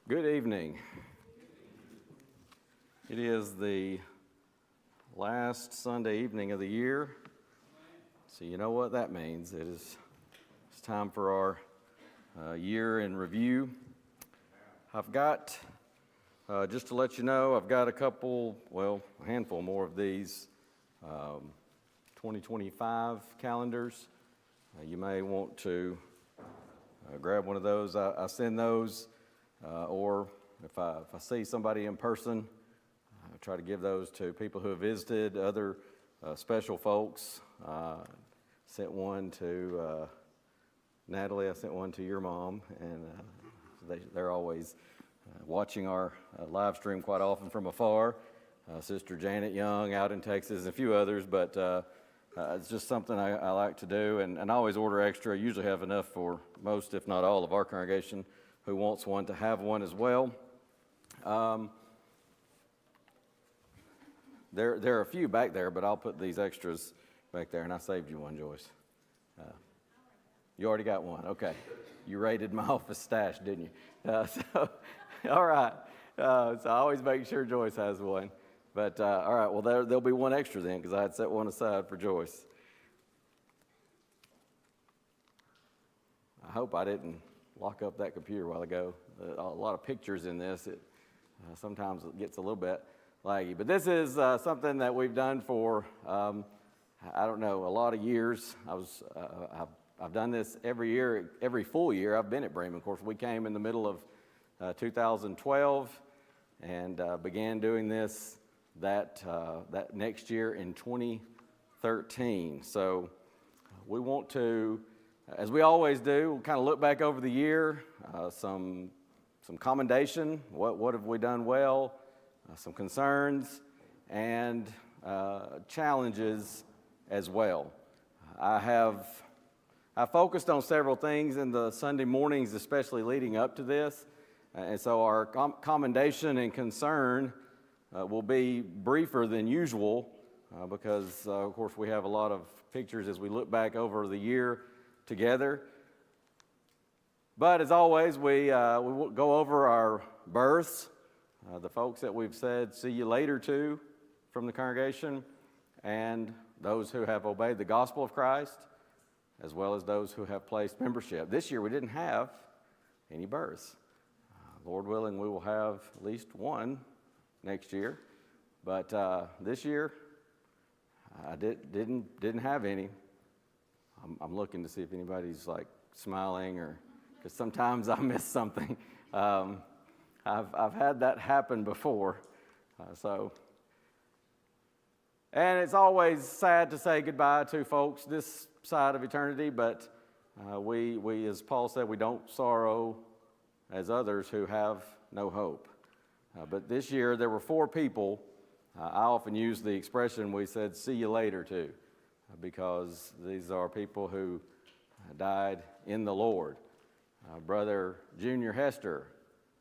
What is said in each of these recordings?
Good evening. It is the last Sunday evening of the year, so you know what that means. It's time for our year in review. I've got, just to let you know, I've got a handful more of these 2025 calendars. You may want to grab one of those. I send those. Or if I see somebody in person, I try to give those to people who have visited, other special folks. Sent one to Natalie. I sent one to your mom, and they're always watching our live stream quite often from afar. Sister Janet Young out in Texas, and a few others, but it's just something I like to do, and I always order extra. I usually have enough for most, if not all, of our congregation who wants one to have one as well. There are a few back there, but I'll put these extras back there, and I saved you one, Joyce. You already got one, okay. You raided my office stash, didn't you? All right. So I always make sure Joyce has one. But all right, well, there'll be one extra then, because I had set one aside for Joyce. I hope I didn't lock up that computer a while ago. A lot of pictures in this. Sometimes it gets a little bit laggy. But this is something that we've done for, a lot of years. I've done this every year, every full year I've been at Bremen. Of course, we came in the middle of 2012 and began doing this that next year in 2013. So we want to, as we always do, we'll kind of look back over the year, some commendation, what have we done well, some concerns, and challenges as well. I focused on several things in the Sunday mornings, especially leading up to this, and so our commendation and concern will be briefer than usual because, of course, we have a lot of pictures as we look back over the year together. But as always, we will go over our births, the folks that we've said see you later to from the congregation, and those who have obeyed the gospel of Christ, as well as those who have placed membership. This year we didn't have any births. Lord willing, we will have at least one next year. But this year I didn't have any. I'm looking to see if anybody's like smiling, or because sometimes I miss something. I've had that happen before, and it's always sad to say goodbye to folks this side of eternity. But we, as Paul said, we don't sorrow as others who have no hope. But this year there were 4 people. I often use the expression, we said, "See you later" to. Because these are people who died in the Lord. Brother Junior Hester,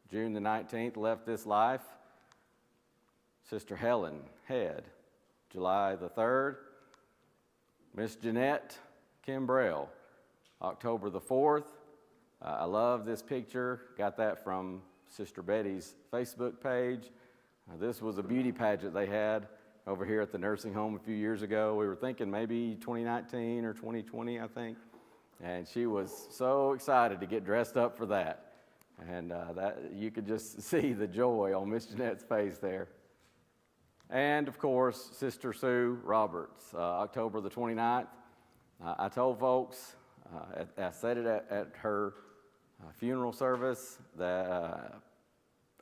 June the 19th, left this life. Sister Helen Head, July the 3rd. Miss Jeanette Kimbrell, October the 4th. I love this picture. Got that from Sister Betty's Facebook page. This was a beauty pageant they had over here at the nursing home a few years ago. We were thinking maybe 2019 or 2020, I think. And she was so excited to get dressed up for that. And that you could just see the joy on Miss Jeanette's face there. And, of course, Sister Sue Roberts, October the 29th. I told folks, I said it at her funeral service, that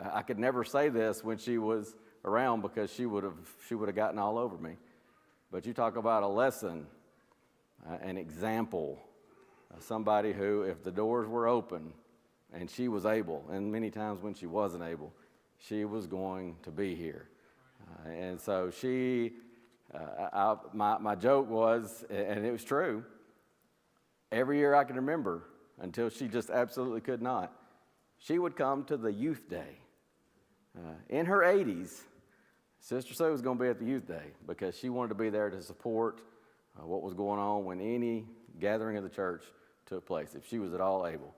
I could never say this when she was around because she would have gotten all over me. But you talk about a lesson, an example, somebody who, if the doors were open and she was able, and many times when she wasn't able, she was going to be here. And so my joke was, and it was true, every year I can remember until she just absolutely could not, she would come to the youth day. In her 80s, Sister Sue was going to be at the youth day because she wanted to be there to support what was going on when any gathering of the church took place, if she was at all able.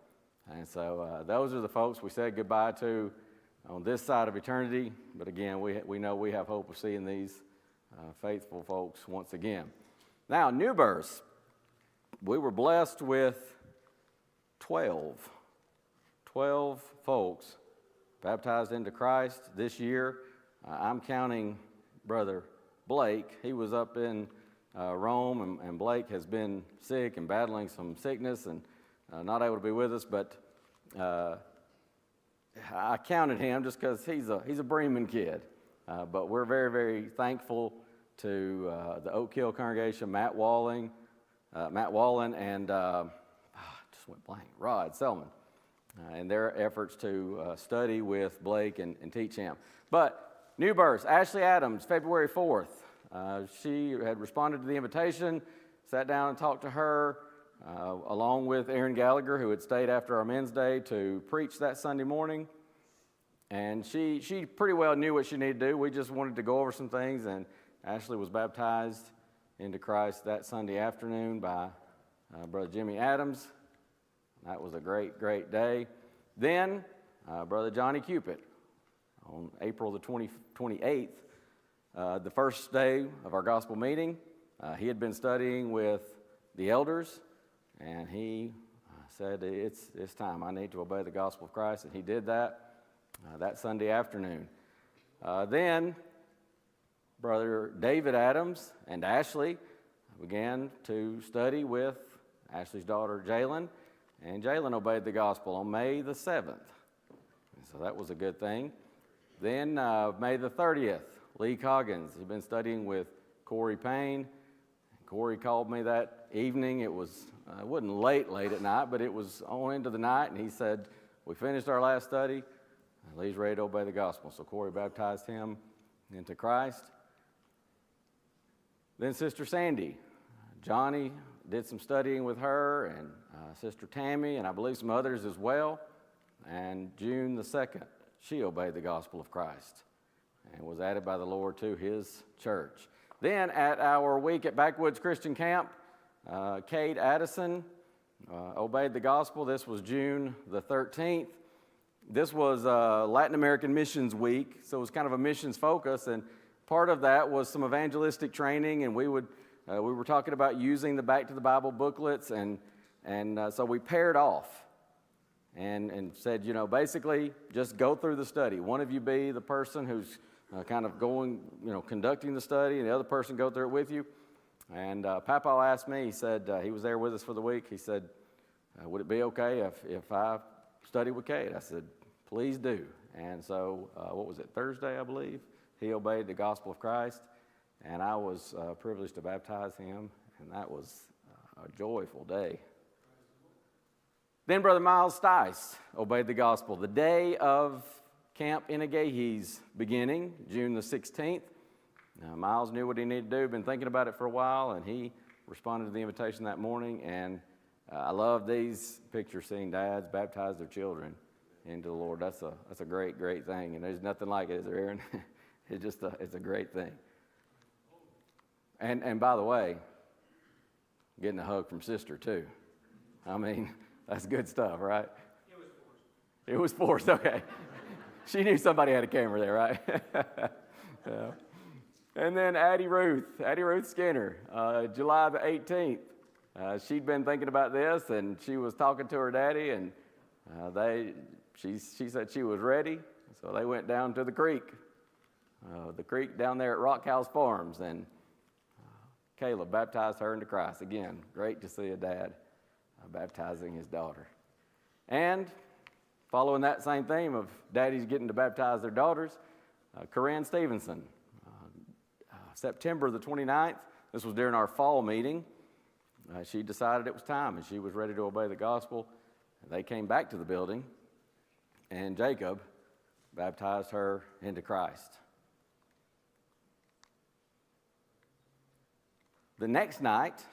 And so those are the folks we said goodbye to on this side of eternity. But again, we know we have hope of seeing these faithful folks once again. Now, new births. We were blessed with 12 folks baptized into Christ this year. I'm counting Brother Blake. He was up in Rome, and Blake has been sick and battling some sickness and not able to be with us, but I counted him just because he's a Bremen kid. But we're very, very thankful to the Oak Hill congregation, Matt Wallen, and just went blank, Rod Selman, and their efforts to study with Blake and teach him. But new births, Ashley Adams, February 4th. She had responded to the invitation, sat down and talked to her, along with Aaron Gallagher, who had stayed after our men's day to preach that Sunday morning. And she pretty well knew what she needed to do. We just wanted to go over some things, and Ashley was baptized into Christ that Sunday afternoon by Brother Jimmy Adams. That was a great, great day. Then Brother Johnny Cupid on April the 28th, the first day of our gospel meeting. He had been studying with the elders, and he said, it's time. I need to obey the gospel of Christ, and he did that Sunday afternoon. Then Brother David Adams and Ashley began to study with Ashley's daughter Jalen, and Jalen obeyed the gospel on May the 7th. And so that was a good thing. Then May the 30th, Lee Coggins had been studying with Corey Payne. Corey called me that evening. It wasn't late at night, but it was on into the night, and he said, we finished our last study. Lee's ready to obey the gospel. So Corey baptized him into Christ. Then Sister Sandy. Johnny did some studying with her, and Sister Tammy, and I believe some others as well. And June the 2nd, she obeyed the gospel of Christ and was added by the Lord to his church. Then at our week at Backwoods Christian Camp, Kate Addison obeyed the gospel. This was June the 13th. This was Latin American Missions Week, so it was kind of a missions focus, and part of that was some evangelistic training, and we were talking about using the Back to the Bible booklets, and so we paired off and said, basically just go through the study. One of you be the person who's kind of going, conducting the study, and the other person go through it with you. And Papa asked me, he said, he was there with us for the week, he said, would it be okay if I study with Kate? I said, please do. And so, Thursday, I believe, he obeyed the gospel of Christ, and I was privileged to baptize him, and that was a joyful day. Then Brother Miles Stice obeyed the gospel. The day of Camp Inagahi's beginning, June the 16th. Miles knew what he needed to do, been thinking about it for a while, and he responded to the invitation that morning, and I love these pictures, seeing dads baptize their children into the Lord. That's a great, great thing, and there's nothing like it, is there, Aaron? It's a great thing. And by the way, getting a hug from Sister too. I mean, that's good stuff, right? It was forced, okay. She knew somebody had a camera there, right? Yeah. And then Addie Ruth Skinner, July the 18th. She'd been thinking about this, and she was talking to her daddy, and she said she was ready, so they went down to the creek down there at Rock House Farms, and Caleb baptized her into Christ. Again, great to see a dad baptizing his daughter. And following that same theme of daddies getting to baptize their daughters, Corinne Stevenson, September the 29th, this was during our fall meeting. She decided it was time, and she was ready to obey the gospel. They came back to the building, and Jacob baptized her into Christ. The next night,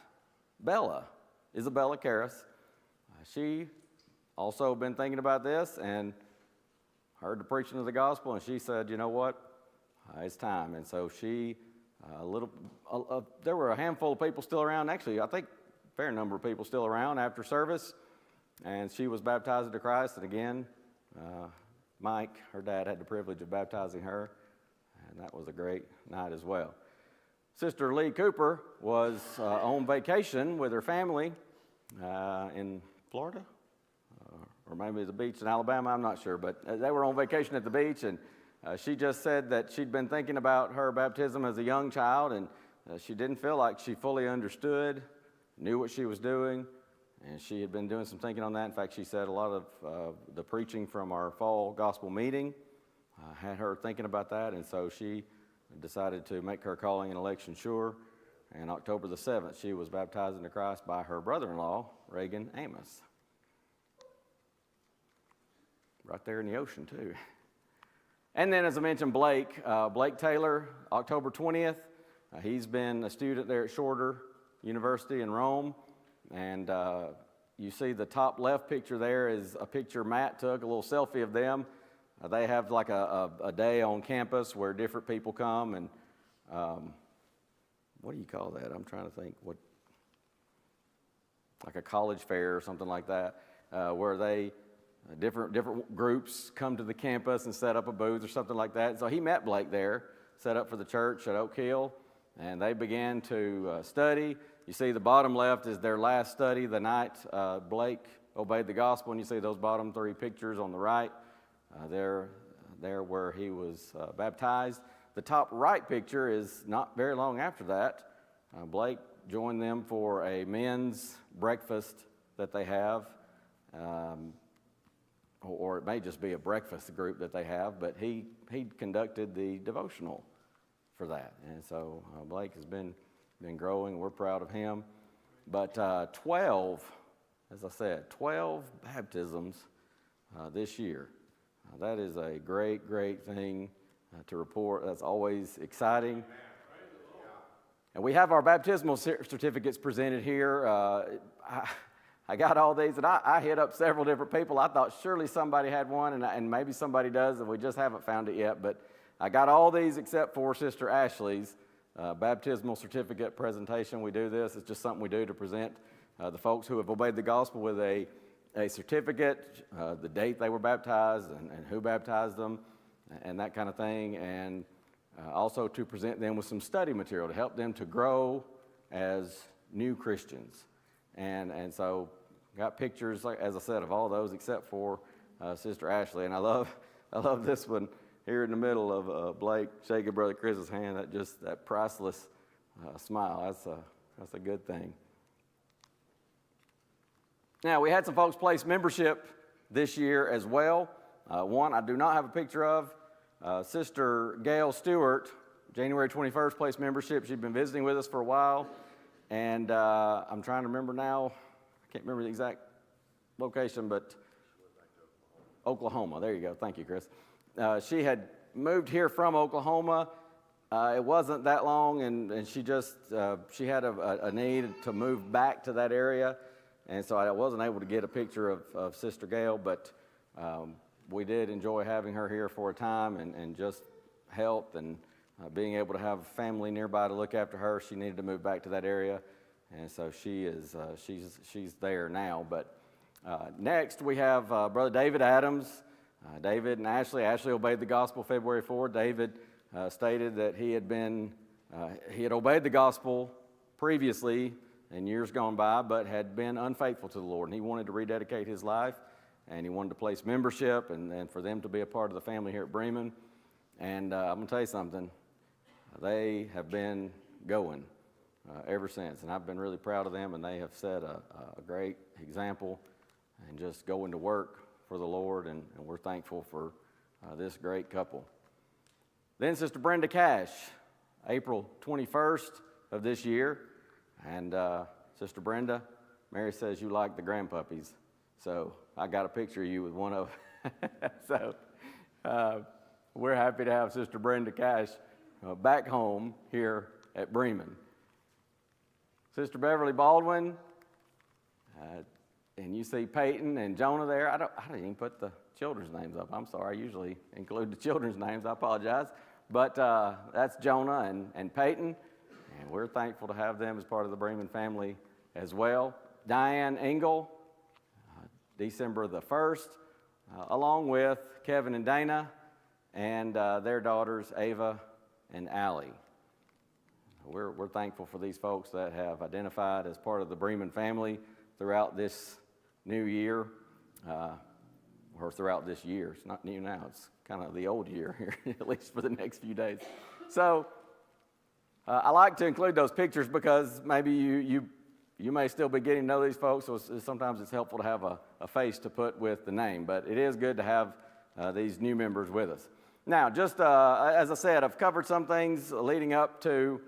Isabella Karras, she also been thinking about this and heard the preaching of the gospel, and she said, you know what, it's time. And so she, there were a handful of people still around. Actually, I think a fair number of people still around after service. and she was baptized into Christ. And again, Mike, her dad, had the privilege of baptizing her, and that was a great night as well. Sister Lee Cooper was on vacation with her family in Florida, or maybe the beach in Alabama, I'm not sure, but they were on vacation at the beach, and she just said that she'd been thinking about her baptism as a young child, and she didn't feel like she fully understood, knew what she was doing, and she had been doing some thinking on that. In fact, she said a lot of the preaching from our fall gospel meeting had her thinking about that, and so she decided to make her calling and election sure. And October the 7th, she was baptized into Christ by her brother-in-law, Reagan Amos. Right there in the ocean, too. And then, as I mentioned, Blake Taylor, October 20th. He's been a student there at Shorter University in Rome. And you see the top left picture there is a picture Matt took, a little selfie of them. They have like a day on campus where different people come and what do you call that? I'm trying to think. Like a college fair or something like that, where different groups come to the campus and set up a booth or something like that. So he met Blake there, set up for the church at Oak Hill, and they began to study. You see the bottom left is their last study the night Blake obeyed the gospel, and you see those bottom three pictures on the right. There where he was baptized. The top right picture is not very long after that. Blake joined them for a men's breakfast that they have, or it may just be a breakfast group that they have, but he conducted the devotional for that. And so Blake has been growing. We're proud of him. But 12, as I said, 12 baptisms this year. That is a great, great thing to report. That's always exciting. And we have our baptismal certificates presented here. I got all these, and I hit up several different people. I thought surely somebody had one, and maybe somebody does, and we just haven't found it yet. But I got all these except for Sister Ashley's baptismal certificate presentation. We do this. It's just something we do to present the folks who have obeyed the gospel with a certificate, the date they were baptized, and who baptized them, and that kind of thing, and also to present them with some study material to help them to grow as new Christians. And so got pictures, like as I said, of all those except for Sister Ashley. And I love this one here in the middle of Blake shaking Brother Chris's hand. That priceless smile. That's a good thing. Now, we had some folks place membership this year as well. One I do not have a picture of. Sister Gail Stewart, January 21st, placed membership. She'd been visiting with us for a while. And I'm trying to remember now. I can't remember the exact location, but Oklahoma. There you go. Thank you, Chris. She had moved here from Oklahoma. It wasn't that long, and she had a need to move back to that area. And so I wasn't able to get a picture of Sister Gail, but we did enjoy having her here for a time and just health and being able to have a family nearby to look after her. She needed to move back to that area, and so she's there now. But next we have Brother David Adams. David and Ashley. Ashley obeyed the gospel February 4. David stated that he had obeyed the gospel previously in years gone by, but had been unfaithful to the Lord, and he wanted to rededicate his life, and he wanted to place membership and for them to be a part of the family here at Bremen. And I'm going to tell you something. They have been going ever since, and I've been really proud of them, and they have set a great example and just going to work for the Lord, and we're thankful for this great couple. Then Sister Brenda Cash, April 21st of this year. And Sister Brenda, Mary says you like the grandpuppies. So I got a picture of you with one of them. So we're happy to have Sister Brenda Cash back home here at Bremen. Sister Beverly Baldwin, and you see Peyton and Jonah there. I didn't even put the children's names up. I'm sorry. I usually include the children's names. I apologize. But that's Jonah and Peyton. And we're thankful to have them as part of the Bremen family as well. Diane Engel, December the 1st, along with Kevin and Dana and their daughters, Ava and Allie. We're thankful for these folks that have identified as part of the Bremen family throughout this new year, or throughout this year. It's not new now, it's kind of the old year here, at least for the next few days. So I like to include those pictures because maybe you may still be getting to know these folks, so sometimes it's helpful to have a face to put with the name, but it is good to have these new members with us. Now, just as I said, I've covered some things leading up to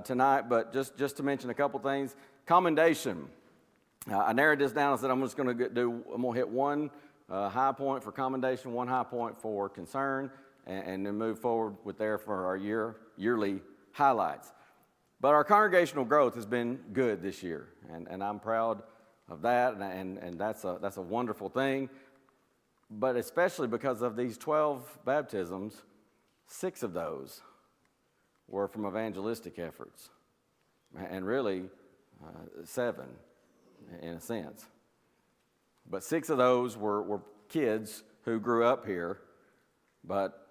tonight, but just to mention a couple things. Commendation. I narrowed this down. I said I'm going to hit one high point for commendation, one high point for concern, and then move forward with there for our yearly highlights. But our congregational growth has been good this year, and I'm proud of that, and that's a wonderful thing. But especially because of these 12 baptisms, 6 of those were from evangelistic efforts, and really 7 in a sense. But 6 of those were kids who grew up here, but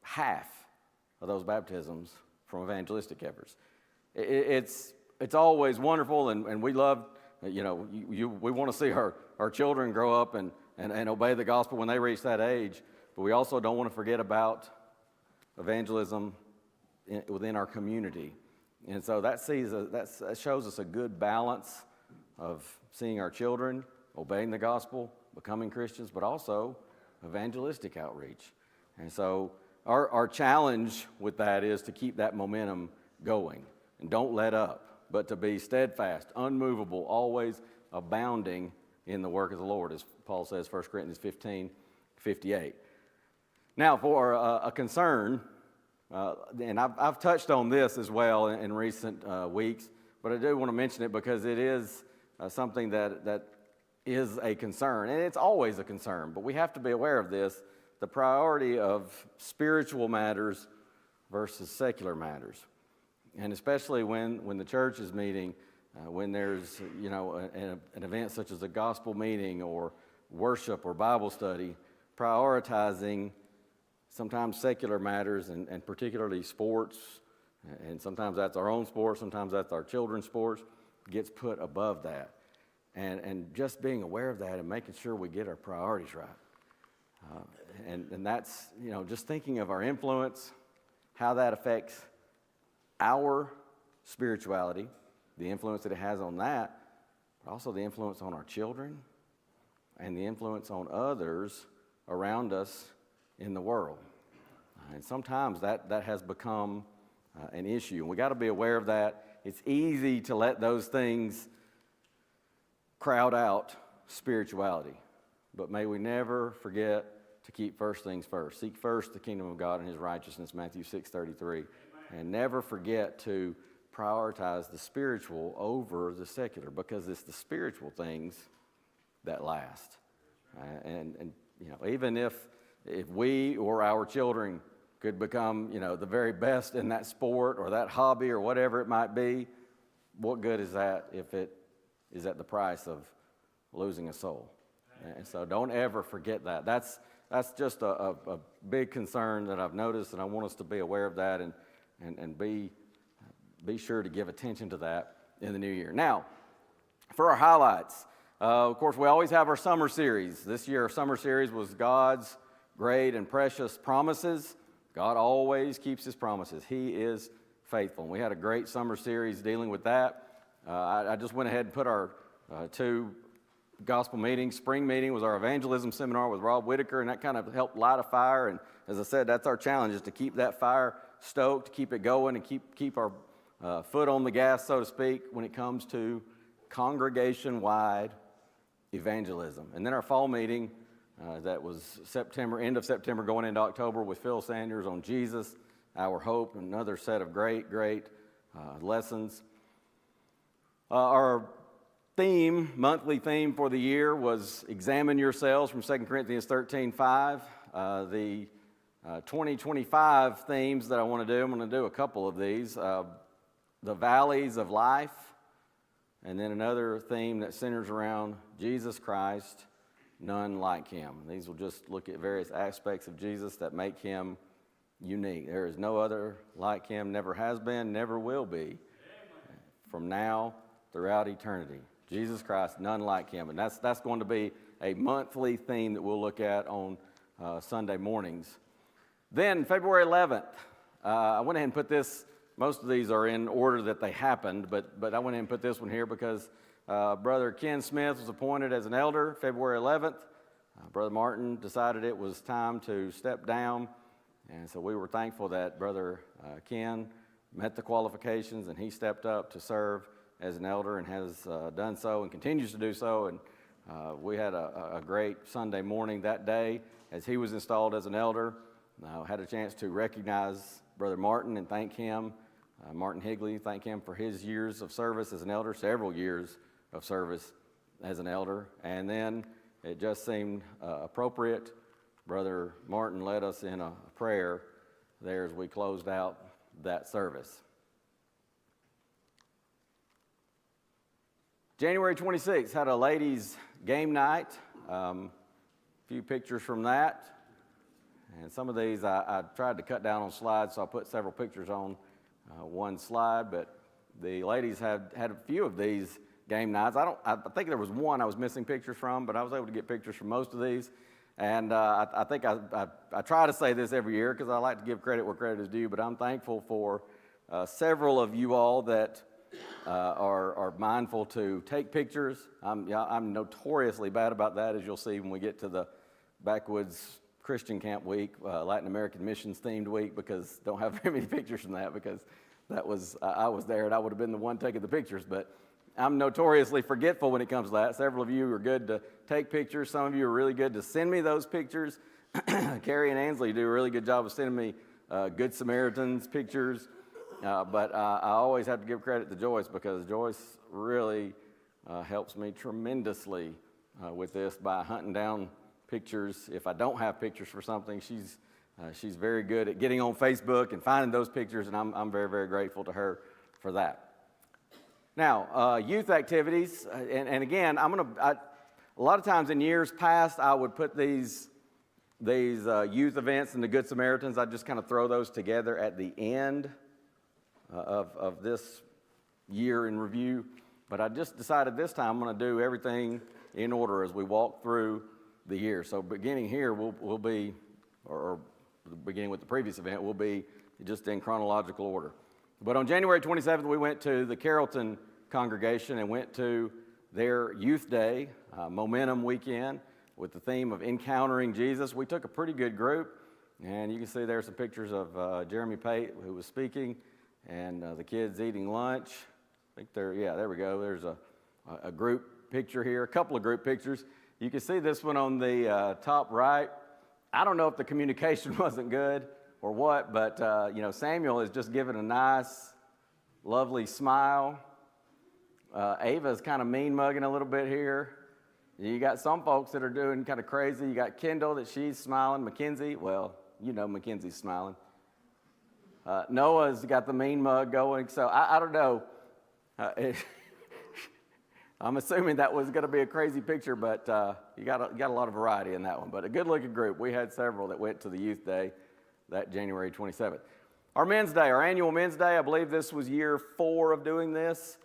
half of those baptisms from evangelistic efforts. It's always wonderful, and we love, we want to see our children grow up and obey the gospel when they reach that age, but we also don't want to forget about evangelism within our community. And so that shows us a good balance of seeing our children obeying the gospel, becoming Christians, but also evangelistic outreach. And so our challenge with that is to keep that momentum going and don't let up, but to be steadfast, unmovable, always abounding in the work of the Lord, as Paul says, 1 Corinthians 15:58. Now, for a concern, and I've touched on this as well in recent weeks, but I do want to mention it because it is something that is a concern, and it's always a concern, but we have to be aware of this, the priority of spiritual matters versus secular matters. And especially when the church is meeting, when there's an event such as a gospel meeting or worship or Bible study, prioritizing sometimes secular matters and particularly sports, and sometimes that's our own sports, sometimes that's our children's sports, gets put above that. And just being aware of that and making sure we get our priorities right. And that's, just thinking of our influence, how that affects our spirituality, the influence that it has on that, but also the influence on our children and the influence on others around us in the world. And sometimes that has become an issue, and we got to be aware of that. It's easy to let those things crowd out spirituality, but may we never forget to keep first things first. Seek first the kingdom of God and his righteousness, Matthew 6:33, and never forget to prioritize the spiritual over the secular, because it's the spiritual things that last. And even if we or our children could become, the very best in that sport or that hobby or whatever it might be, what good is that if it is at the price of losing a soul? And so don't ever forget that. That's just a big concern that I've noticed, and I want us to be aware of that and be sure to give attention to that in the new year. Now, for our highlights, of course, we always have our summer series. This year, our summer series was God's Great and Precious Promises. God always keeps his promises. He is faithful. And we had a great summer series dealing with that. I just went ahead and put our 2 gospel meetings. Spring meeting was our evangelism seminar with Rob Whitaker, and that kind of helped light a fire. And as I said, that's our challenge, is to keep that fire stoked, to keep it going, and keep our foot on the gas, so to speak, when it comes to congregation-wide evangelism. And then our fall meeting, that was end of September, going into October, with Phil Sanders on Jesus, our hope, another set of great lessons. Our monthly theme for the year was Examine Yourselves from 2 Corinthians 13:5. The 2025 themes that I want to do, I'm going to do a couple of these. The valleys of life and then another theme that centers around Jesus Christ, none like him. These will just look at various aspects of Jesus that make him unique. There is no other like him, never has been, never will be, from now throughout eternity. Jesus Christ, none like him. And that's going to be a monthly theme that we'll look at on Sunday mornings. Then February 11th, I went ahead and put this. Most of these are in order that they happened, but I went ahead and put this one here because Brother Ken Smith was appointed as an elder February 11th. Brother Martin decided it was time to step down, and so we were thankful that Brother Ken met the qualifications and he stepped up to serve as an elder and has done so and continues to do so. And we had a great Sunday morning that day as he was installed as an elder. Had a chance to recognize Brother Martin and thank him. Martin Higley, thank him for his years of service as an elder, several years of service as an elder. And then it just seemed appropriate. Brother Martin led us in a prayer there as we closed out that service. January 26th had a ladies' game night. A few pictures from that. And some of these I tried to cut down on slides, so I put several pictures on one slide. But the ladies had a few of these game nights. I think there was one I was missing pictures from, but I was able to get pictures from most of these. And I think I try to say this every year because I like to give credit where credit is due. But I'm thankful for several of you all that are mindful to take pictures. I'm notoriously bad about that, as you'll see when we get to the Backwoods Christian Camp Week, Latin American Missions themed week, because don't have very many pictures from that because that was I was there and I would have been the one taking the pictures. But I'm notoriously forgetful when it comes to that. Several of you are good to take pictures. Some of you are really good to send me those pictures. Carrie and Ansley do a really good job of sending me Good Samaritans pictures. But I always have to give credit to Joyce because Joyce really helps me tremendously with this by hunting down pictures. If I don't have pictures for something, she's very good at getting on Facebook and finding those pictures, and I'm very, very grateful to her for that. Now, youth activities, and again, a lot of times in years past, I would put these youth events and the Good Samaritans, I'd just kind of throw those together at the end of this year in review. But I just decided this time I'm going to do everything in order as we walk through the year. So beginning here will be, or beginning with the previous event, will be just in chronological order. But on January 27th, we went to the Carrollton congregation and went to their Youth Day, Momentum Weekend, with the theme of Encountering Jesus. We took a pretty good group, and you can see there some pictures of Jeremy Pate, who was speaking, and the kids eating lunch. I think there we go. There's a group picture here, a couple of group pictures. You can see this one on the top right. I don't know if the communication wasn't good or what, but Samuel is just giving a nice, lovely smile. Ava's kind of mean mugging a little bit here. You got some folks that are doing kind of crazy. You got Kendall that she's smiling. Mackenzie, well, Mackenzie's smiling. Noah's got the mean mug going. So I don't know. I'm assuming that was going to be a crazy picture, but you got a lot of variety in that one. But a good-looking group. We had several that went to the Youth Day that January 27th. Our Men's Day, our annual Men's Day, I believe this was year 4 of doing this.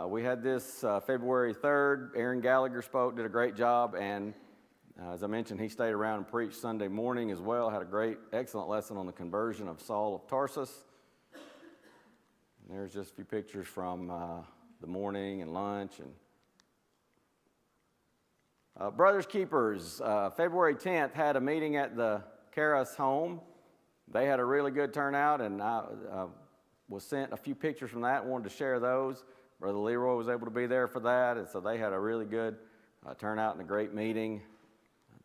We had this February 3rd. Aaron Gallagher spoke, did a great job, and as I mentioned, he stayed around and preached Sunday morning as well. Had a excellent lesson on the conversion of Saul of Tarsus. And there's just a few pictures from the morning and lunch. And Brothers Keepers, February 10th, had a meeting at the Karras home. They had a really good turnout, and I was sent a few pictures from that and wanted to share those. Brother Leroy was able to be there for that, and so they had a really good turnout and a great meeting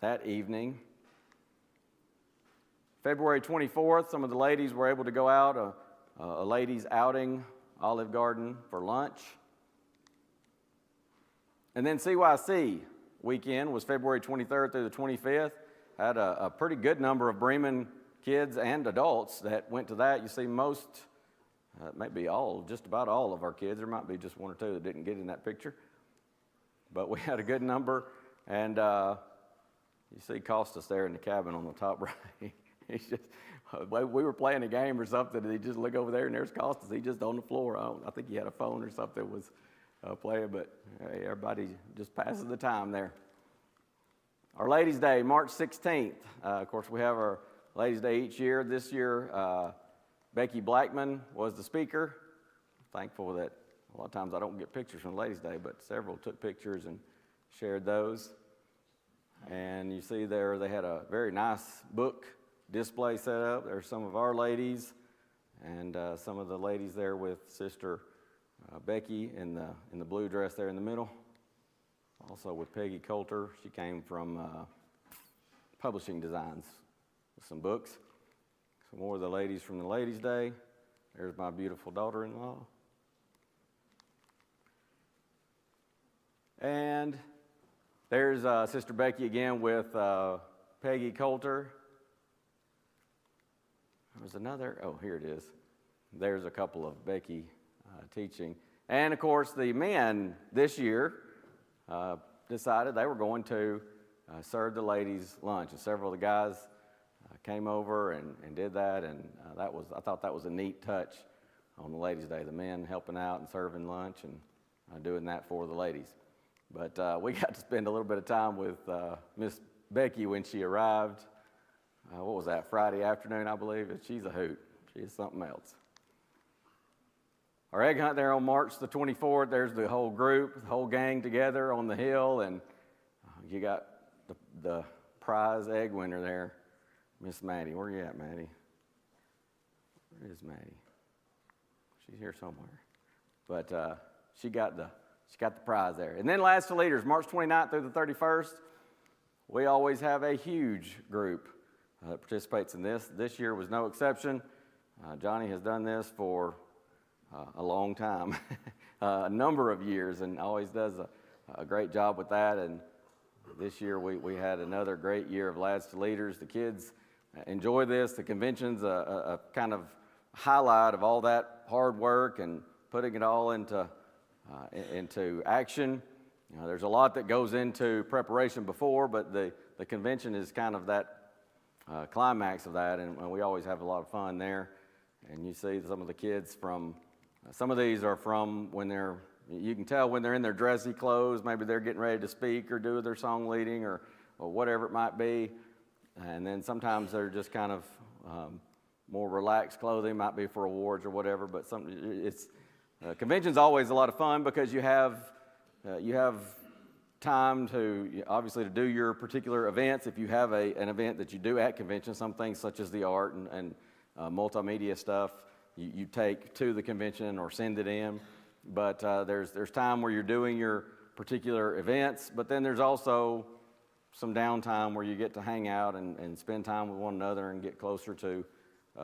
that evening. February 24th, some of the ladies were able to go out, a ladies' outing, Olive Garden, for lunch. And then CYC weekend was February 23rd through the 25th. Had a pretty good number of Bremen kids and adults that went to that. You see most maybe just about all of our kids. There might be just one or two that didn't get in that picture. But we had a good number, and you see Costas there in the cabin on the top right. He's just, we were playing a game or something, and he just look over there, and there's Costas. He's just on the floor. I think he had a phone or something was playing, but hey, everybody just passes the time there. Our Ladies' Day, March 16th. Of course, we have our Ladies' Day each year. This year, Becky Blackman was the speaker. Thankful that a lot of times I don't get pictures from Ladies' Day, but several took pictures and shared those. And you see there they had a very nice book display set up. There's some of our ladies and some of the ladies there with Sister Becky in the blue dress there in the middle. Also with Peggy Coulter. She came from Publishing Designs with some books. Some more of the ladies from the Ladies' Day. There's my beautiful daughter-in-law. And there's Sister Becky again with Peggy Coulter. There's another, oh, here it is. There's a couple of Becky teaching. And, of course, the men this year decided they were going to serve the ladies lunch. And several of the guys came over and did that, and I thought that was a neat touch on the Ladies' Day, the men helping out and serving lunch and doing that for the ladies. But we got to spend a little bit of time with Miss Becky when she arrived. What was that, Friday afternoon, I believe? She's a hoot. She is something else. Our egg hunt there on March the 24th, there's the whole group, the whole gang together on the hill, and you got the prize egg winner there, Miss Maddie. Where you at, Maddie? Where is Maddie? She's here somewhere. But she got the prize there. And then Lads to Leaders, March 29th through the 31st. We always have a huge group that participates in this. This year was no exception. Johnny has done this for a long time, a number of years, and always does a great job with that. And this year we had another great year of Lads to Leaders. The kids enjoy this. The convention's a kind of highlight of all that hard work and putting it all into action. You know, there's a lot that goes into preparation before, but the convention is kind of that climax of that, and we always have a lot of fun there. And you see some of the kids from, some of these are from when you can tell when they're in their dressy clothes, maybe they're getting ready to speak or do their song leading or whatever it might be. And then sometimes they're just kind of more relaxed clothing, might be for awards or whatever, but convention's always a lot of fun because you have time to obviously to do your particular events. If you have an event that you do at convention, some things such as the art and multimedia stuff, you take to the convention or send it in. But there's time where you're doing your particular events, but then there's also some downtime where you get to hang out and spend time with one another and get closer to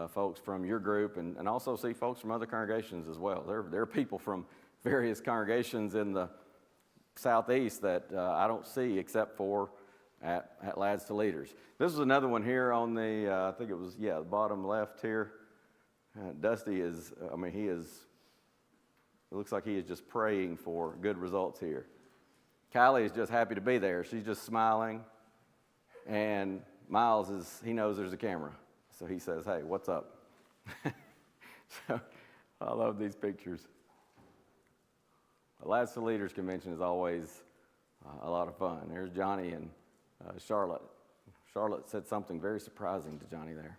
folks from your group and also see folks from other congregations as well. There are people from various congregations in the Southeast that I don't see except for at Lads to Leaders. This is another one here on the, I think it was, the bottom left here. Dusty it looks like he is just praying for good results here. Kylie is just happy to be there. She's just smiling. And Miles he knows there's a camera. So he says, hey, what's up? So I love these pictures. The Lads to Leaders Convention is always a lot of fun. There's Johnny and Charlotte. Charlotte said something very surprising to Johnny there.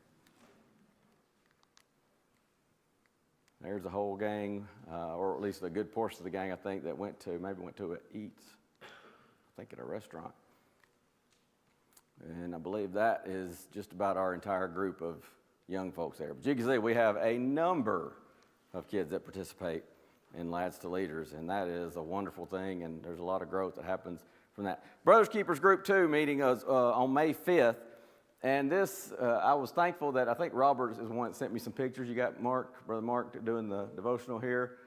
There's a whole gang, or at least a good portion of the gang, I think, that went to a Eats, I think at a restaurant. And I believe that is just about our entire group of young folks there. But you can see we have a number of kids that participate in Lads to Leaders, and that is a wonderful thing, and there's a lot of growth that happens from that. Brothers Keepers Group 2 meeting us on May 5th, and this, I was thankful that I think Robert is the one that sent me some pictures. You got Brother Mark doing the devotional here,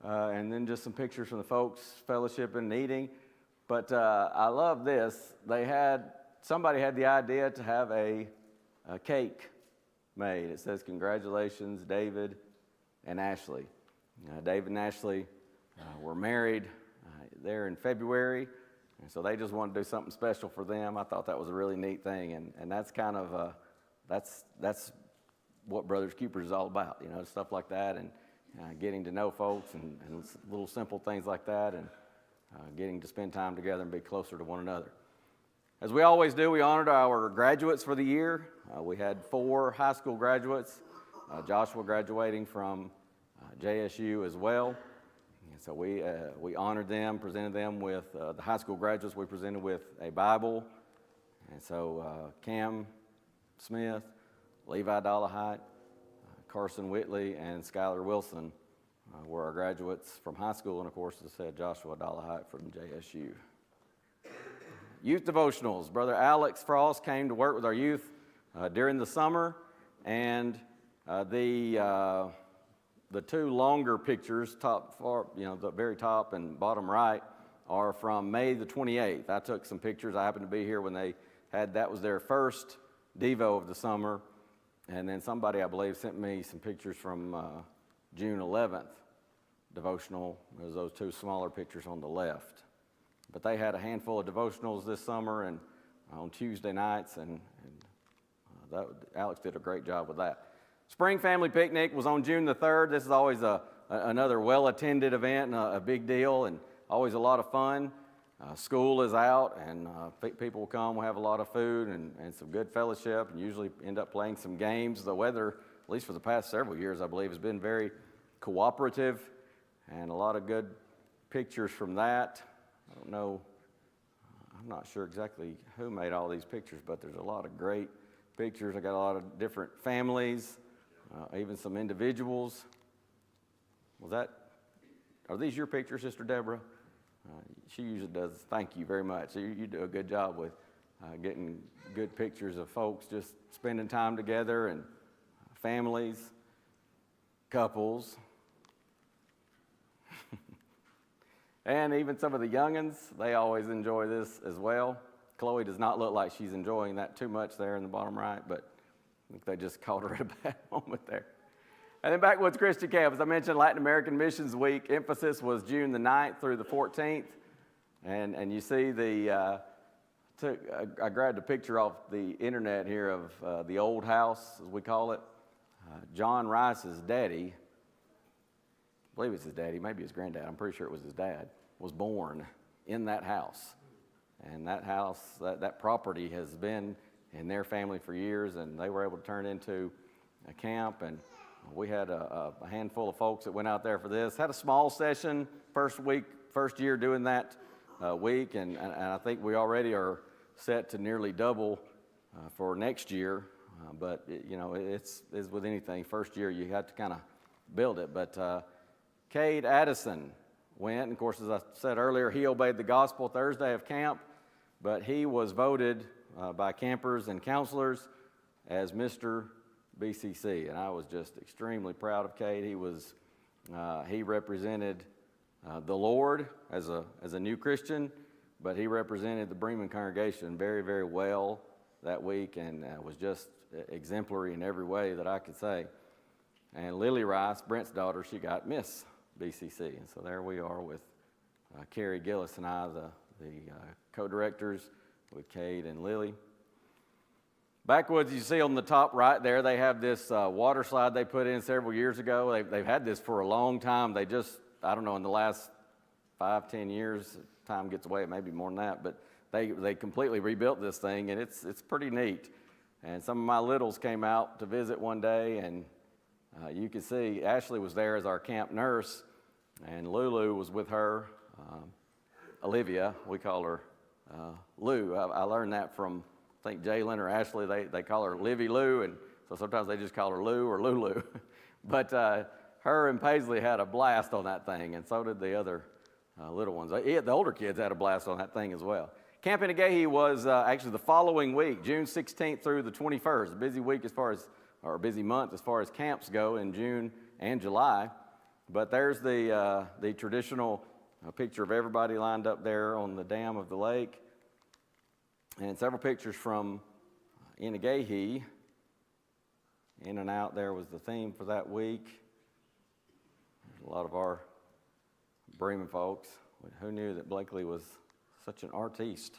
and then just some pictures from the folks fellowship and eating. But I love this. Somebody had the idea to have a cake made. It says, congratulations, David and Ashley. David and Ashley were married there in February, and so they just wanted to do something special for them. I thought that was a really neat thing, and that's kind of that's what Brothers Keepers is all about, stuff like that, and getting to know folks and little simple things like that, and getting to spend time together and be closer to one another. As we always do, we honored our graduates for the year. We had 4 high school graduates, Joshua graduating from JSU as well. And so we honored them, presented them with, the high school graduates we presented with a Bible. And so Cam Smith, Levi Dollahite, Carson Whitley, and Skylar Wilson were our graduates from high school, and of course, as I said, Joshua Dollahite from JSU. Youth devotionals. Brother Alex Frost came to work with our youth during the summer, and the 2 longer pictures, the very top and bottom right, are from May the 28th. I took some pictures. I happened to be here when they that was their first Devo of the summer, and then somebody, I believe, sent me some pictures from June 11th devotional. There's those 2 smaller pictures on the left. But they had a handful of devotionals this summer and on Tuesday nights, and Alex did a great job with that. Spring Family Picnic was on June the 3rd. This is always another well-attended event and a big deal, and always a lot of fun. School is out, and people will come. We'll have a lot of food and some good fellowship, and usually end up playing some games. The weather, at least for the past several years, I believe, has been very cooperative, and a lot of good pictures from that. I don't know, I'm not sure exactly who made all these pictures, but there's a lot of great pictures. I got a lot of different families, even some individuals. Are these your pictures, Sister Deborah? She usually does. Thank you very much. You do a good job with getting good pictures of folks just spending time together, and families, couples. And even some of the youngins, they always enjoy this as well. Chloe does not look like she's enjoying that too much there in the bottom right, but I think they just caught her at a bad moment there. And then Backwoods Christian Camp, as I mentioned, Latin American Missions Week, emphasis was June the 9th through the 14th. And you see I grabbed a picture off the internet here of the old house, as we call it. John Rice's daddy, I believe it's his daddy, maybe his granddad, I'm pretty sure it was his dad, was born in that house. And that house, that property has been in their family for years, and they were able to turn it into a camp. And we had a handful of folks that went out there for this. Had a small session first year doing that week, and I think we already are set to nearly double for next year. But it's with anything, first year you have to kind of build it. But Cade Addison went, and of course, as I said earlier, he obeyed the gospel Thursday of camp, but he was voted by campers and counselors as Mr. BCC, and I was just extremely proud of Cade. He represented the Lord as a new Christian, but he represented the Bremen congregation very, very well that week, and was just exemplary in every way that I could say. And Lily Rice, Brent's daughter, she got Miss BCC, and so there we are with Carrie Gillis and I, the co-directors with Cade and Lily. Backwoods, you see on the top right there, they have this water slide they put in several years ago. They've had this for a long time. They just, I don't know, in the last 5-10 years, time gets away, it may be more than that, but they completely rebuilt this thing, and it's pretty neat. And some of my littles came out to visit one day, and you can see Ashley was there as our camp nurse, and Lulu was with her. Olivia, we call her Lou. I learned that from, I think, Jalen or Ashley. They call her Livy Lou, and so sometimes they just call her Lou or Lulu. But her and Paisley had a blast on that thing, and so did the other little ones. The older kids had a blast on that thing as well. Camp in Agahey was actually the following week, June 16th through the 21st. A busy week or a busy month as far as camps go in June and July. But there's the traditional picture of everybody lined up there on the dam of the lake. And several pictures from in Agahey. In and out there was the theme for that week. a lot of our Bremen folks. Who knew that Blakely was such an artiste?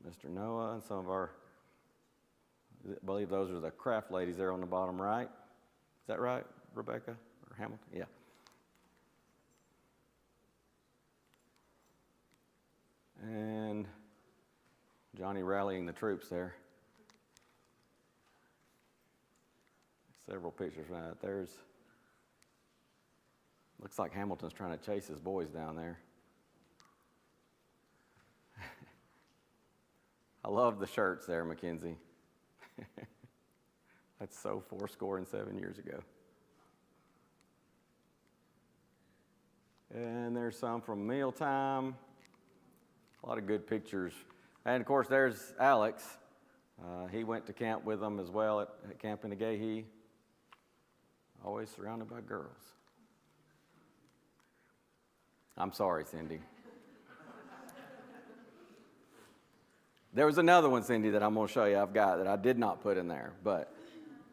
Mr. Noah and some of our, I believe those are the craft ladies there on the bottom right. Is that right, Rebecca or Hamilton? Yeah. And Johnny rallying the troops there. Several pictures from that. Looks like Hamilton's trying to chase his boys down there. I love the shirts there, Mackenzie. That's so 7 years ago. And there's some from mealtime. A lot of good pictures. And of course, there's Alex. He went to camp with them as well at Camp in the Gahee. Always surrounded by girls. I'm sorry, Cindy. There was another one, Cindy, that I'm going to show you I've got that I did not put in there, but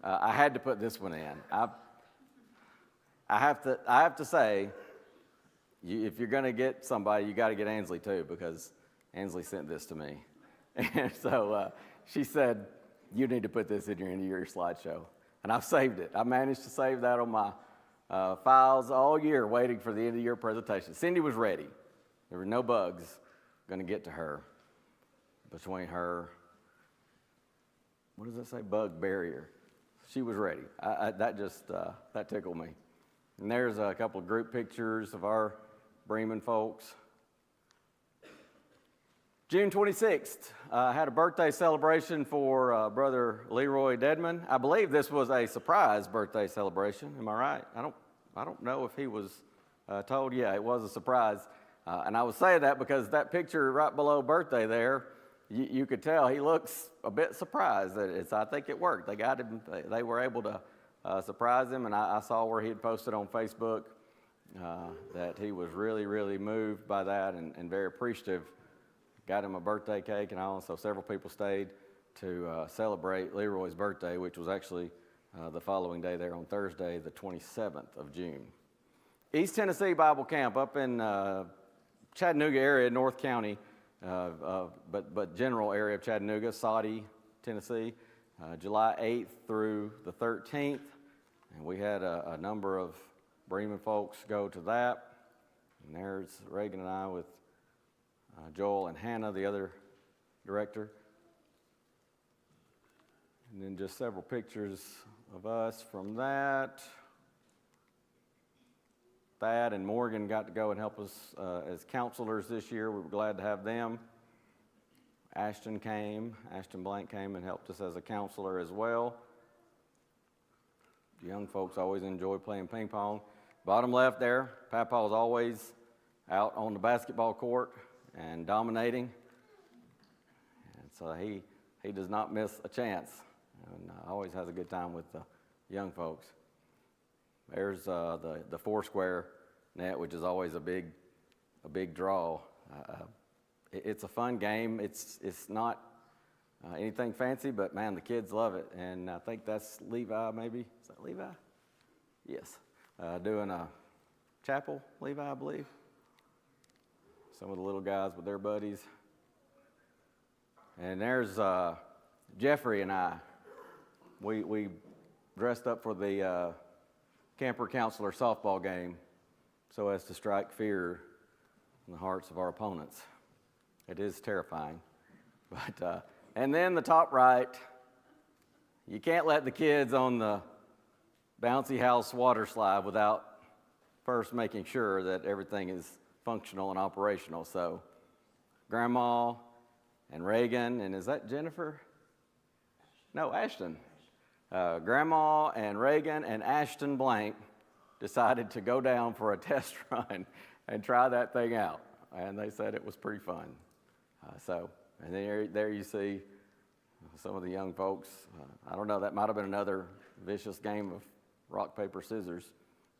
I had to put this one in. I have to say, if you're going to get somebody, you got to get Ansley too, because Ansley sent this to me. And so she said, you need to put this in your end of year slideshow. And I've saved it. I managed to save that on my files all year waiting for the end of year presentation. Cindy was ready. There were no bugs going to get to her between her, what does it say, bug barrier. She was ready. That tickled me. And there's a couple of group pictures of our Bremen folks. June 26th, I had a birthday celebration for Brother Leroy Dedman. I believe this was a surprise birthday celebration. Am I right? I don't know if he was told. Yeah, it was a surprise. And I would say that because that picture right below birthday there, you could tell he looks a bit surprised. I think it worked. They got him. They were able to surprise him, and I saw where he had posted on Facebook that he was really, really moved by that and very appreciative. Got him a birthday cake and all, so several people stayed to celebrate Leroy's birthday, which was actually the following day there on Thursday, the 27th of June. East Tennessee Bible Camp up in Chattanooga area, North County, but general area of Chattanooga, Soddy, Tennessee, July 8th through the 13th. And we had a number of Bremen folks go to that. And there's Reagan and I with Joel and Hannah, the other director. And then just several pictures of us from that. Thad and Morgan got to go and help us as counselors this year. We were glad to have them. Ashton Blank came and helped us as a counselor as well. Young folks always enjoy playing ping pong. Bottom left there, Papa's always out on the basketball court and dominating. And so he does not miss a chance and always has a good time with the young folks. There's the four-square net, which is always a big draw. It's a fun game. It's not anything fancy, but man, the kids love it. And I think that's Levi, maybe. Is that Levi? Yes. Doing a chapel, Levi, I believe. Some of the little guys with their buddies. And there's Jeffrey and I. We dressed up for the camper counselor softball game so as to strike fear in the hearts of our opponents. It is terrifying. But and then the top right, you can't let the kids on the bouncy house water slide without first making sure that everything is functional and operational. So Grandma and Reagan, and is that Jennifer? No, Ashton. Grandma and Reagan and Ashton Blank decided to go down for a test run and try that thing out. And they said it was pretty fun. And there you see some of the young folks. I don't know, that might have been another vicious game of rock, paper, scissors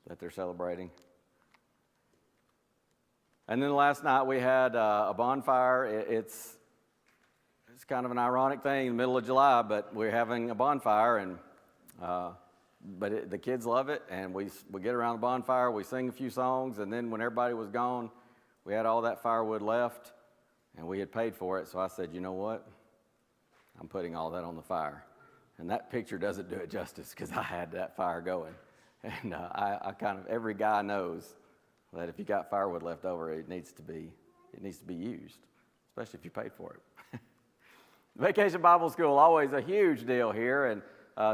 that they're celebrating. And then last night we had a bonfire. It's kind of an ironic thing in the middle of July, but we're having a bonfire, and but the kids love it, and we get around the bonfire, we sing a few songs, and then when everybody was gone, we had all that firewood left, and we had paid for it. So I said, you know what? I'm putting all that on the fire. And that picture doesn't do it justice because I had that fire going. And I kind of, every guy knows that if you got firewood left over, it needs to be used, especially if you paid for it. Vacation Bible School, always a huge deal here, and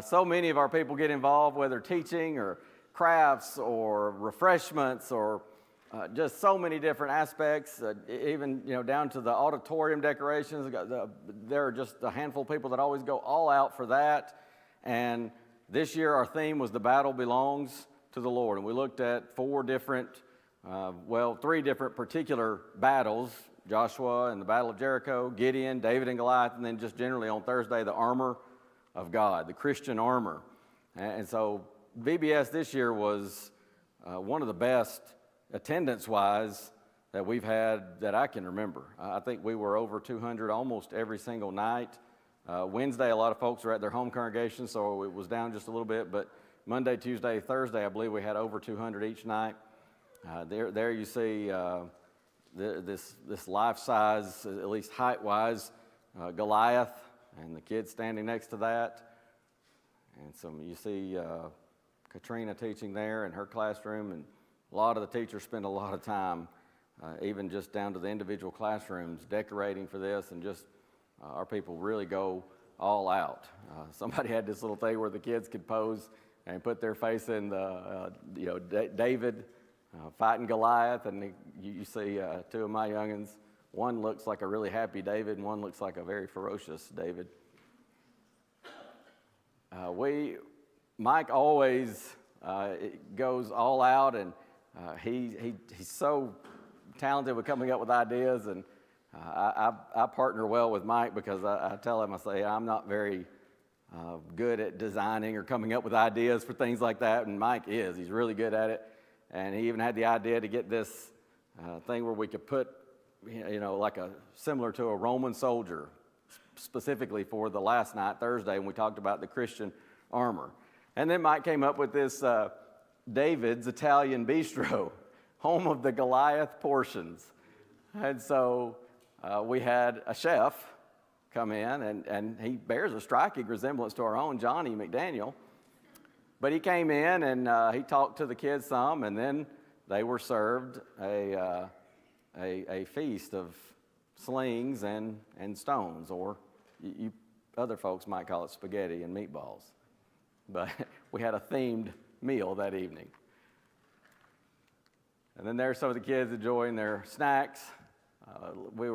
so many of our people get involved, whether teaching or crafts or refreshments or just so many different aspects, even down to the auditorium decorations. There are just a handful of people that always go all out for that. And this year our theme was "The Battle Belongs to the Lord," and we looked at three different particular battles: Joshua and the Battle of Jericho, Gideon, David and Goliath, and then just generally on Thursday, the armor of God, the Christian armor. And so VBS this year was one of the best attendance-wise that we've had that I can remember. I think we were over 200 almost every single night. Wednesday, a lot of folks were at their home congregation, so it was down just a little bit, but Monday, Tuesday, Thursday, I believe we had over 200 each night. There you see this life-size, at least height-wise, Goliath, and the kids standing next to that. And you see Katrina teaching there in her classroom, and a lot of the teachers spend a lot of time, even just down to the individual classrooms, decorating for this, and just our people really go all out. Somebody had this little thing where the kids could pose and put their face in David fighting Goliath, and you see two of my youngins. One looks like a really happy David, and one looks like a very ferocious David. Mike always goes all out, and he's so talented with coming up with ideas, and I partner well with Mike because I tell him, I say, I'm not very good at designing or coming up with ideas for things like that, and Mike is. He's really good at it, and he even had the idea to get this thing where we could put, like similar to a Roman soldier, specifically for the last night, Thursday, when we talked about the Christian armor. And then Mike came up with this David's Italian Bistro, home of the Goliath portions. And so we had a chef come in, and he bears a striking resemblance to our own Johnny McDaniel. But he came in, and he talked to the kids some, and then they were served a feast of slings and stones, or you other folks might call it spaghetti and meatballs. But we had a themed meal that evening. And then there's some of the kids enjoying their snacks. We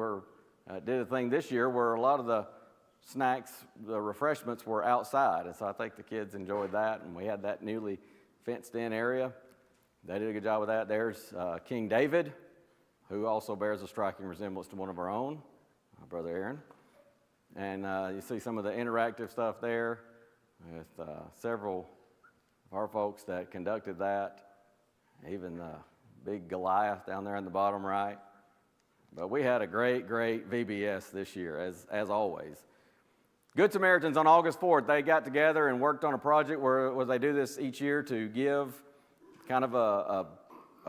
did a thing this year where a lot of the snacks, the refreshments were outside, and so I think the kids enjoyed that, and we had that newly fenced-in area. They did a good job with that. There's King David, who also bears a striking resemblance to one of our own, Brother Aaron. And you see some of the interactive stuff there with several of our folks that conducted that, even the big Goliath down there in the bottom right. But we had a great, great VBS this year, as always. Good Samaritans on August 4th, they got together and worked on a project where they do this each year to give kind of a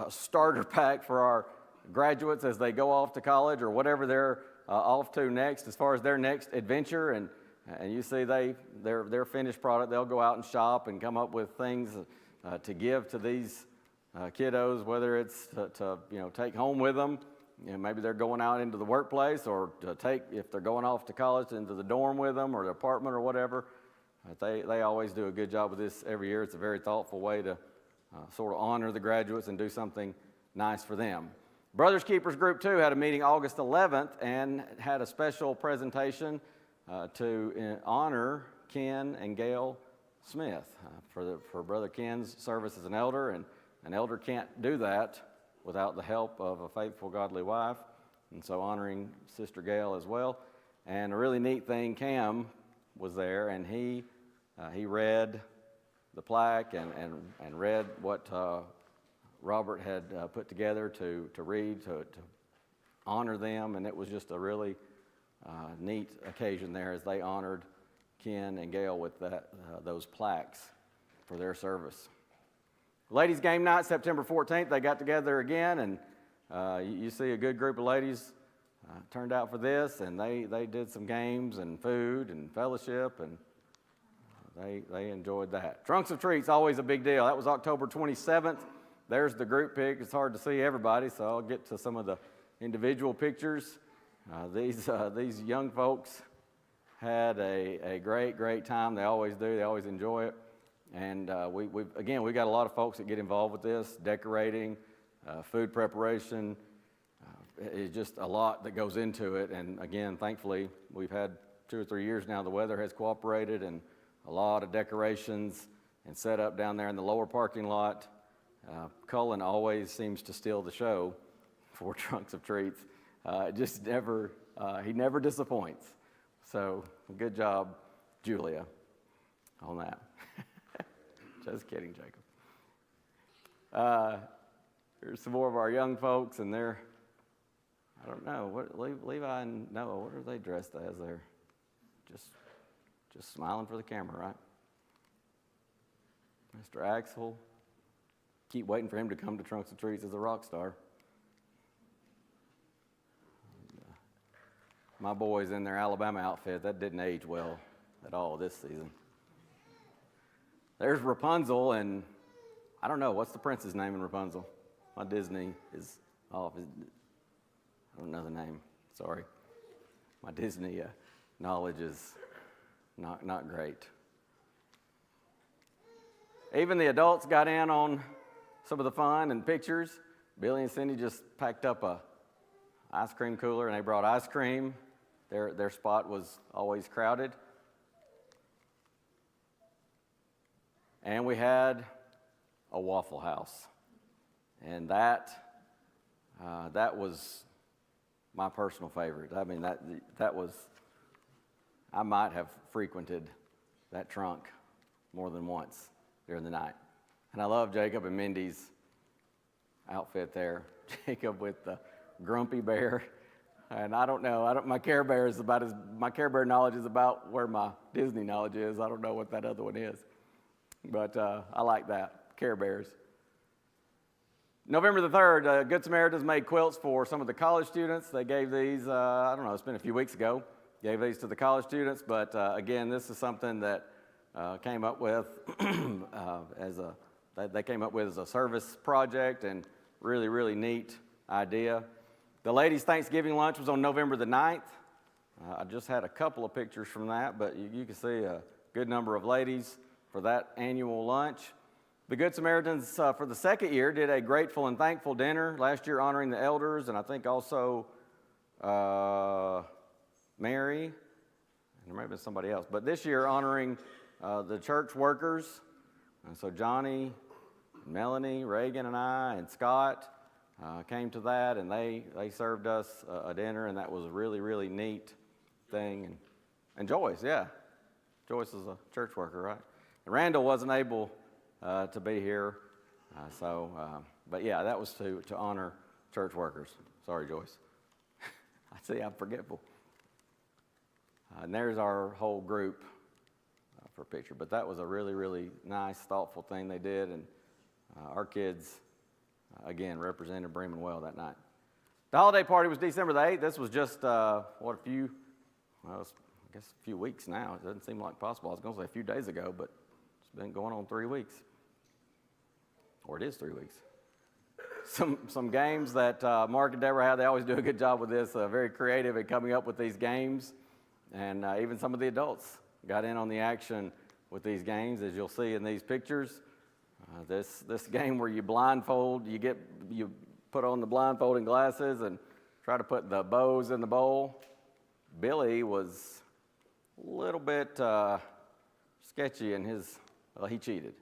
starter pack for our graduates as they go off to college or whatever they're off to next as far as their next adventure. And you see their finished product, they'll go out and shop and come up with things to give to these kiddos, whether it's to take home with them. Maybe they're going out into the workplace, or to take, if they're going off to college, into the dorm with them or the apartment or whatever. They always do a good job with this every year. It's a very thoughtful way to sort of honor the graduates and do something nice for them. Brothers Keepers Group 2 had a meeting August 11th and had a special presentation to honor Ken and Gail Smith for Brother Ken's service as an elder, and an elder can't do that without the help of a faithful, godly wife, and so honoring Sister Gail as well. And a really neat thing, Cam was there, and he read the plaque and read what Robert had put together to read, to honor them, and it was just a really neat occasion there as they honored Ken and Gail with those plaques for their service. Ladies' game night, September 14th, they got together again, and you see a good group of ladies turned out for this, and they did some games and food and fellowship, and they enjoyed that. Trunks of Treats, always a big deal. That was October 27th. There's the group pic. It's hard to see everybody, so I'll get to some of the individual pictures. These young folks had a great time. They always do. They always enjoy it. And we got a lot of folks that get involved with this, decorating, food preparation. It's just a lot that goes into it. And again, thankfully, we've had 2 or 3 years now. The weather has cooperated, and a lot of decorations and set up down there in the lower parking lot. Cullen always seems to steal the show for Trunks of Treats. He never disappoints. So good job, Julia, on that. Just kidding, Jacob. Here's some more of our young folks, and they're, I don't know, Levi and Noah, what are they dressed as there? Just smiling for the camera, right? Mr. Axel, keep waiting for him to come to Trunks of Treats as a rock star. My boys in their Alabama outfit, that didn't age well at all this season. There's Rapunzel, and I don't know, what's the prince's name in Rapunzel? My Disney is off. I don't know the name, sorry. My Disney knowledge is not great. Even the adults got in on some of the fun and pictures. Billy and Cindy just packed up a ice cream cooler, and they brought ice cream. Their spot was always crowded. And we had a Waffle House. And that was my personal favorite. I mean, that was, I might have frequented that trunk more than once during the night. And I love Jacob and Mindy's outfit there. Jacob with the grumpy bear. And I don't know, my Care Bear knowledge is about where my Disney knowledge is. I don't know what that other one is. But I like that, Care Bears. November the 3rd, Good Samaritans made quilts for some of the college students. They gave these, I don't know, it's been a few weeks ago. Gave these to the college students. But again, this is something that came up with they came up with as a service project, and really, really neat idea. The ladies' Thanksgiving lunch was on November the 9th. I just had a couple of pictures from that, but you can see a good number of ladies for that annual lunch. The Good Samaritans, for the second year, did a grateful and thankful dinner, last year honoring the elders, and I think also Mary, and there might have been somebody else, but this year honoring the church workers. And so Johnny, Melanie, Reagan, and I, and Scott came to that, and they served us a dinner, and that was a really, really neat thing. And Joyce, yeah. Joyce is a church worker, right? And Randall wasn't able to be here, but yeah, that was to honor church workers. Sorry, Joyce. I see I'm forgetful. And there's our whole group for a picture. But that was a really, really nice, thoughtful thing they did, and our kids, again, represented Bremen well that night. The holiday party was December the 8th. This was just, a few weeks now. It doesn't seem like possible. I was going to say a few days ago, but it's been going on 3 weeks. Or it is 3 weeks. Some games that Mark and Deborah had, they always do a good job with this, very creative at coming up with these games. And even some of the adults got in on the action with these games, as you'll see in these pictures. This game where you blindfold, you put on the blindfolding glasses and try to put the bows in the bowl. Billy was a little bit sketchy in he cheated.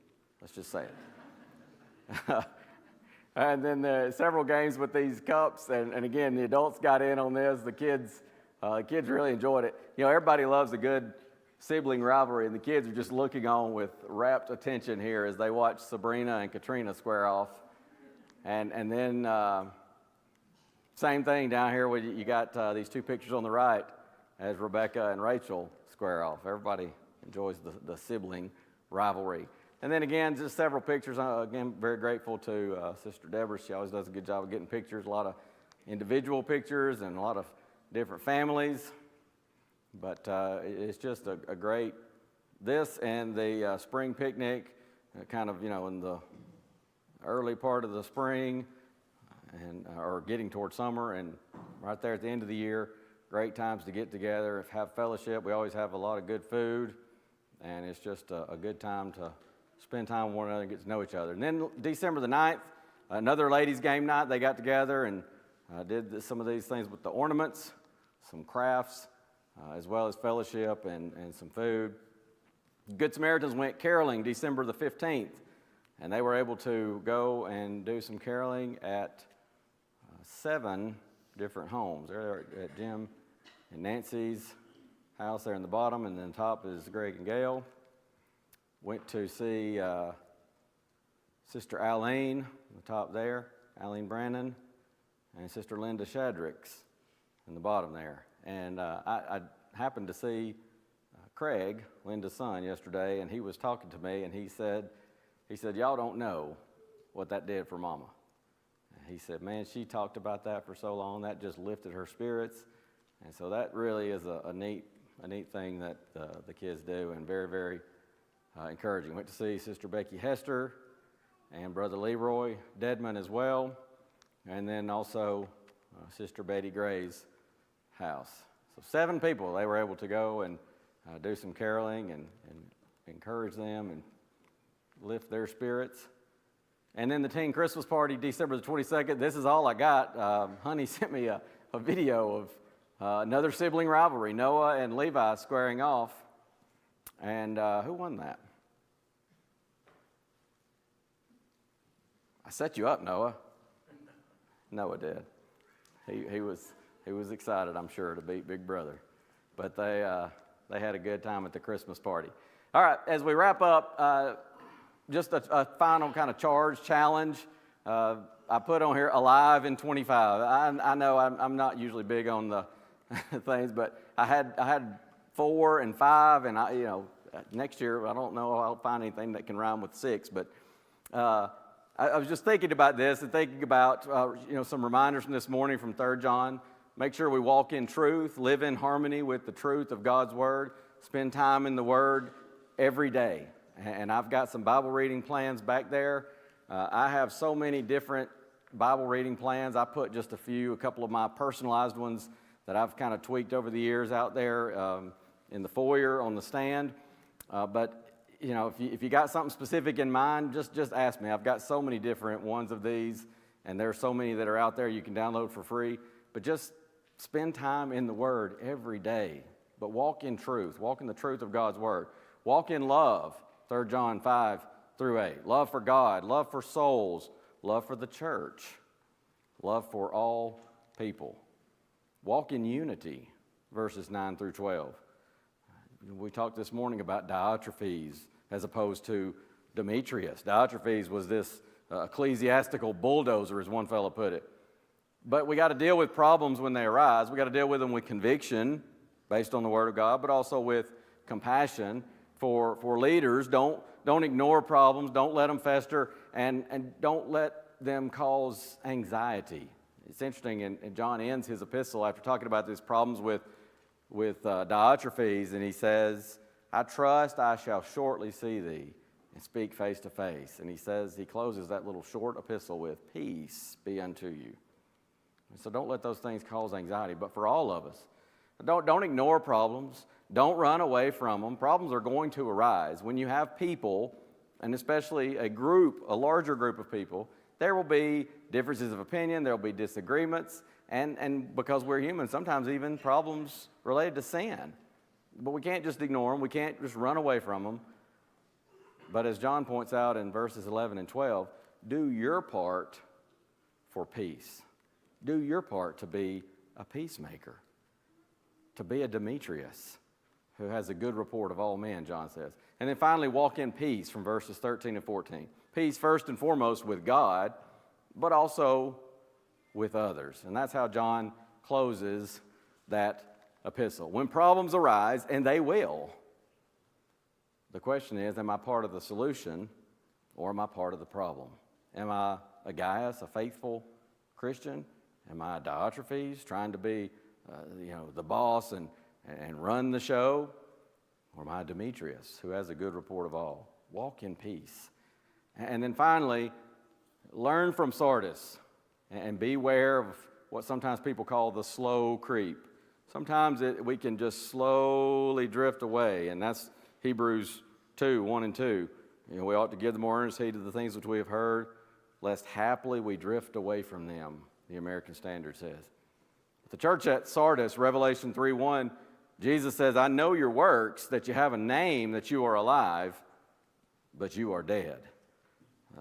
Let's just say it. And then several games with these cups, and again, the adults got in on this. The kids really enjoyed it. You know, everybody loves a good sibling rivalry, and the kids are just looking on with rapt attention here as they watch Sabrina and Katrina square off. And then same thing down here where you got these two pictures on the right as Rebecca and Rachel square off. Everybody enjoys the sibling rivalry. And then again, just several pictures. Again, very grateful to Sister Deborah. She always does a good job of getting pictures, a lot of individual pictures and a lot of different families. But it's just a great, this and the spring picnic, kind of, in the early part of the spring, and or getting toward summer, and right there at the end of the year, great times to get together, have fellowship. We always have a lot of good food, and it's just a good time to spend time with one another and get to know each other. And then December the 9th, another ladies' game night. They got together and did some of these things with the ornaments, some crafts, as well as fellowship and some food. Good Samaritans went caroling December the 15th, and they were able to go and do some caroling at 7 different homes. They're at Jim and Nancy's house there in the bottom, and then top is Greg and Gail. Went to see Sister Eileen, the top there, Eileen Brandon, and Sister Linda Shadrick's in the bottom there. And I happened to see Craig, Linda's son, yesterday, and he was talking to me, and he said, y'all don't know what that did for Mama. And he said, man, she talked about that for so long, that just lifted her spirits. And so that really is a neat thing that the kids do, and very, very encouraging. Went to see Sister Becky Hester and Brother Leroy Deadman as well, and then also Sister Betty Gray's house. So 7 people, they were able to go and do some caroling and encourage them and lift their spirits. And then the teen Christmas party, December the 22nd. This is all I got. Honey sent me a video of another sibling rivalry, Noah and Levi squaring off. And who won that? I set you up, Noah. Noah did. He was excited, I'm sure, to beat Big Brother. But they had a good time at the Christmas party. All right, as we wrap up, just a final kind of challenge. I put on here alive in 25. I know I'm not usually big on the things, but I had 4 and 5, and next year I don't know if I'll find anything that can rhyme with 6, but I was just thinking about this and thinking about some reminders from this morning from 3 John. Make sure we walk in truth, live in harmony with the truth of God's Word, spend time in the Word every day. And I've got some Bible reading plans back there. I have so many different Bible reading plans. I put just a couple of my personalized ones that I've kind of tweaked over the years out there in the foyer on the stand. But if you got something specific in mind, just ask me. I've got so many different ones of these, and there are so many that are out there you can download for free. But just spend time in the Word every day. But walk in truth. Walk in the truth of God's Word. Walk in love, 3 John 5 through 8. Love for God, love for souls, love for the church, love for all people. Walk in unity, verses 9 through 12. We talked this morning about Diotrephes as opposed to Demetrius. Diotrephes was this ecclesiastical bulldozer, as one fellow put it. But we got to deal with problems when they arise. We got to deal with them with conviction based on the Word of God, but also with compassion for leaders. Don't ignore problems. Don't let them fester, and don't let them cause anxiety. It's interesting, and John ends his epistle after talking about these problems with Diotrephes, and he says, I trust I shall shortly see thee and speak face to face. And he closes that little short epistle with, peace be unto you. And so don't let those things cause anxiety. But for all of us, don't ignore problems. Don't run away from them. Problems are going to arise. When you have people, and especially a larger group of people, there will be differences of opinion, there will be disagreements, and because we're human, sometimes even problems related to sin. But we can't just ignore them. We can't just run away from them. But as John points out in verses 11 and 12, do your part for peace. Do your part to be a peacemaker, to be a Demetrius who has a good report of all men, John says. And then finally, walk in peace from verses 13 and 14. Peace first and foremost with God, but also with others. And that's how John closes that epistle. When problems arise, and they will, The question is, am I part of the solution or am I part of the problem? Am I a Gaius, a faithful Christian? Am I a Diotrephes, trying to be the boss and run the show? Or am I a Demetrius, who has a good report of all? Walk in peace. And then finally, learn from Sardis and beware of what sometimes people call the slow creep. Sometimes we can just slowly drift away, and that's Hebrews 2, 1 and 2. We ought to give the more earnest heed to the things which we have heard, lest happily we drift away from them, the American Standard says. The church at Sardis, Revelation 3:1, Jesus says, I know your works, that you have a name, that you are alive, but you are dead.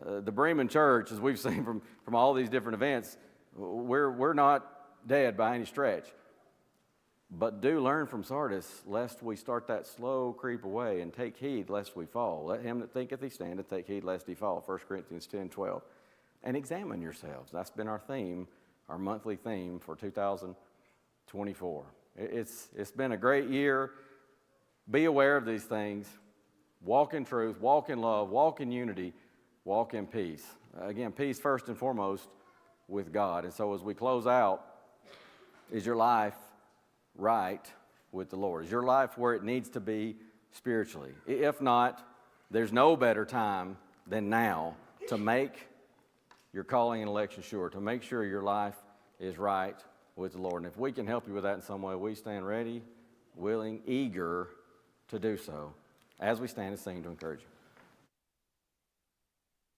The Bremen Church, as we've seen from all these different events, we're not dead by any stretch. But do learn from Sardis, lest we start that slow creep away, and take heed lest we fall. Let him that thinketh he standeth take heed lest he fall, 1 Corinthians 10:12. And examine yourselves. That's been our theme, our monthly theme for 2024. It's been a great year. Be aware of these things. Walk in truth, walk in love, walk in unity, walk in peace. Again, peace first and foremost with God. And so as we close out, is your life right with the Lord? Is your life where it needs to be spiritually? If not, there's no better time than now to make your calling and election sure, to make sure your life is right with the Lord. And if we can help you with that in some way, we stand ready, willing, eager to do so as we stand and sing to encourage you.